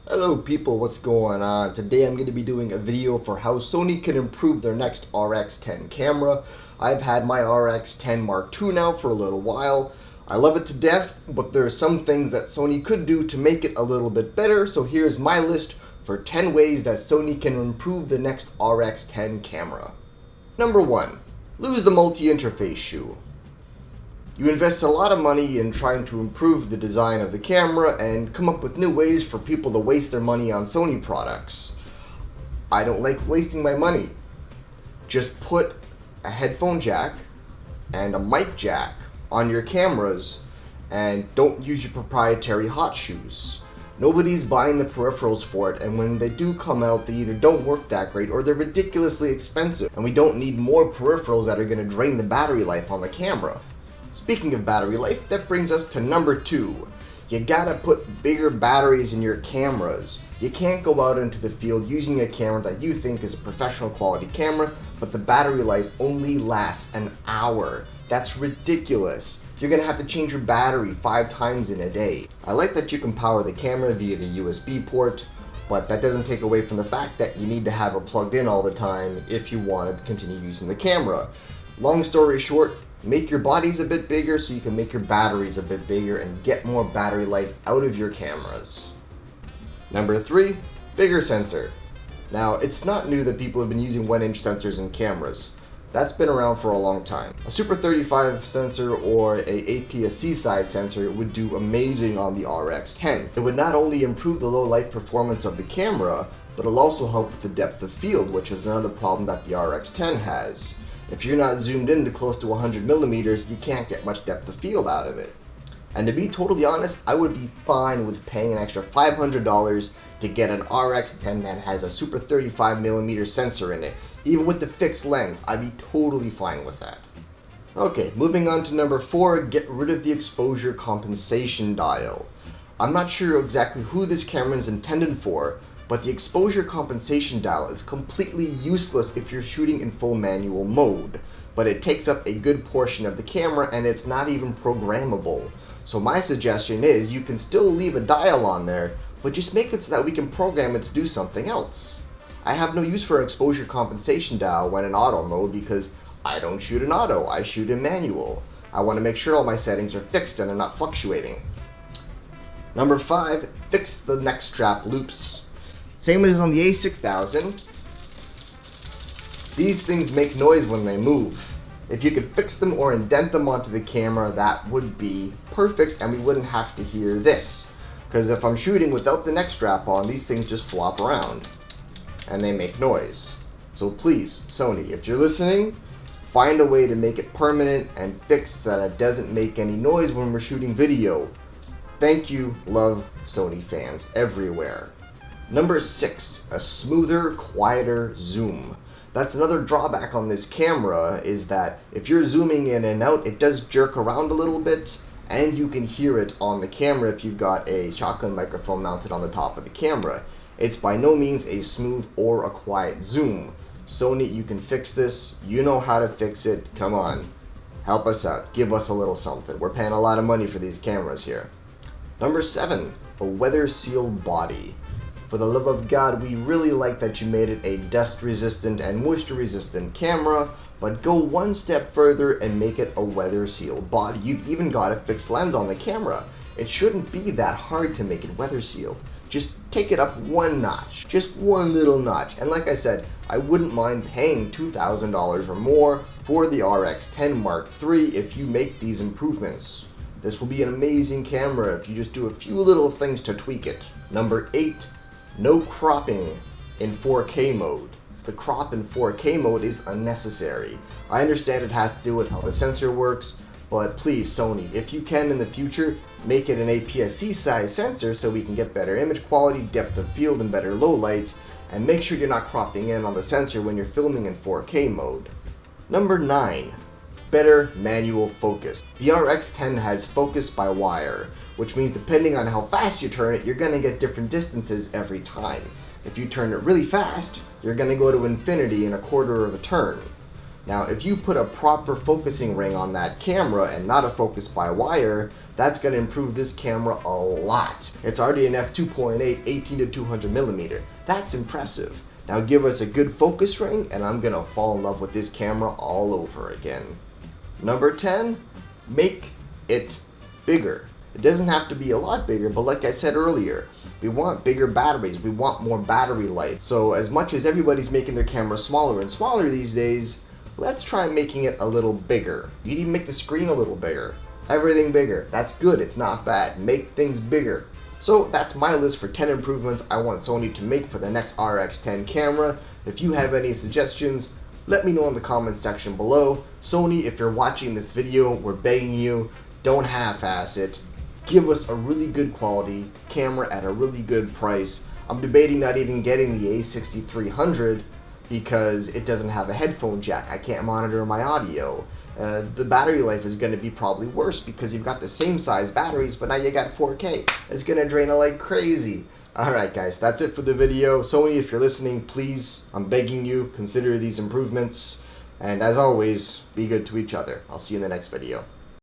Hello people, what's going on? Today I'm going to be doing a video for how Sony can improve their next RX10 camera. I've had my RX10 Mark II now for a little while. I love it to death, but there are some things that Sony could do to make it a little bit better, so here's my list for 10 ways that Sony can improve the next RX10 camera. Number 1. Lose the multi-interface shoe. You invest a lot of money in trying to improve the design of the camera and come up with new ways for people to waste their money on Sony products. I don't like wasting my money. Just put a headphone jack and a mic jack on your cameras and don't use your proprietary hot shoes. Nobody's buying the peripherals for it, and when they do come out, they either don't work that great or they're ridiculously expensive, and we don't need more peripherals that are going to drain the battery life on the camera. Speaking of battery life, that brings us to number 2. You gotta put bigger batteries in your cameras. You can't go out into the field using a camera that you think is a professional quality camera, but the battery life only lasts an hour. That's ridiculous. You're gonna have to change your battery 5 times in a day. I like that you can power the camera via the USB port, but that doesn't take away from the fact that you need to have it plugged in all the time if you want to continue using the camera. Long story short, make your bodies a bit bigger so you can make your batteries a bit bigger and get more battery life out of your cameras. Number 3, bigger sensor. Now, it's not new that people have been using 1-inch sensors in cameras. That's been around for a long time. A Super 35 sensor or a APS-C size sensor would do amazing on the RX10. It would not only improve the low light performance of the camera, but it'll also help with the depth of field, which is another problem that the RX10 has. If you're not zoomed in to close to 100 millimeters, you can't get much depth of field out of it. And to be totally honest, I would be fine with paying an extra $500 to get an RX10 that has a Super 35 millimeter sensor in it. Even with the fixed lens, I'd be totally fine with that. Okay, moving on to number 4, get rid of the exposure compensation dial. I'm not sure exactly who this camera is intended for, but the exposure compensation dial is completely useless if you're shooting in full manual mode, but it takes up a good portion of the camera and it's not even programmable. So my suggestion is you can still leave a dial on there, but just make it so that we can program it to do something else. I have no use for an exposure compensation dial when in auto mode because I don't shoot in auto, I shoot in manual. I want to make sure all my settings are fixed and they're not fluctuating. Number 5, fix the neck strap loops. Same as on the A6000, these things make noise when they move. If you could fix them or indent them onto the camera, that would be perfect and we wouldn't have to hear this. Because if I'm shooting without the neck strap on, these things just flop around and they make noise. So please, Sony, if you're listening, find a way to make it permanent and fixed so that it doesn't make any noise when we're shooting video. Thank you, love Sony fans everywhere. Number 6, a smoother, quieter zoom. That's another drawback on this camera is that if you're zooming in and out, it does jerk around a little bit and you can hear it on the camera if you've got a shotgun microphone mounted on the top of the camera. It's by no means a smooth or a quiet zoom. Sony, you can fix this. You know how to fix it. Come on. Help us out. Give us a little something. We're paying a lot of money for these cameras here. Number 7, a weather sealed body. For the love of God, we really like that you made it a dust-resistant and moisture-resistant camera, but go one step further and make it a weather-sealed body. You've even got a fixed lens on the camera. It shouldn't be that hard to make it weather-sealed. Just take it up one notch, just one little notch. And like I said, I wouldn't mind paying $2,000 or more for the RX10 Mark III if you make these improvements. This will be an amazing camera if you just do a few little things to tweak it. Number 8. No cropping in 4K mode. The crop in 4K mode is unnecessary. I understand it has to do with how the sensor works, but please Sony, if you can in the future, make it an APS-C size sensor so we can get better image quality, depth of field, and better low light, and make sure you're not cropping in on the sensor when you're filming in 4K mode. Number 9. Better manual focus. The RX10 has focus by wire, which means depending on how fast you turn it, you're going to get different distances every time. If you turn it really fast, you're going to go to infinity in a quarter of a turn. Now, if you put a proper focusing ring on that camera and not a focus by wire, that's going to improve this camera a lot. It's already an f2.8 18 to 200 millimeter. That's impressive. Now give us a good focus ring and I'm going to fall in love with this camera all over again. Number 10, make it bigger. It doesn't have to be a lot bigger, but like I said earlier, we want bigger batteries. We want more battery life. So as much as everybody's making their camera smaller and smaller these days, let's try making it a little bigger. You can even make the screen a little bigger. Everything bigger. That's good. It's not bad. Make things bigger. So that's my list for 10 improvements I want Sony to make for the next RX10 camera. If you have any suggestions, let me know in the comments section below. Sony, if you're watching this video, we're begging you, don't half-ass it. Give us a really good quality camera at a really good price. I'm debating not even getting the A6300 because it doesn't have a headphone jack. I can't monitor my audio. The battery life is going to be probably worse because you've got the same size batteries, but now you got 4K. It's going to drain it like crazy. Alright guys, that's it for the video. Sony, if you're listening, please, I'm begging you, consider these improvements. And as always, be good to each other. I'll see you in the next video.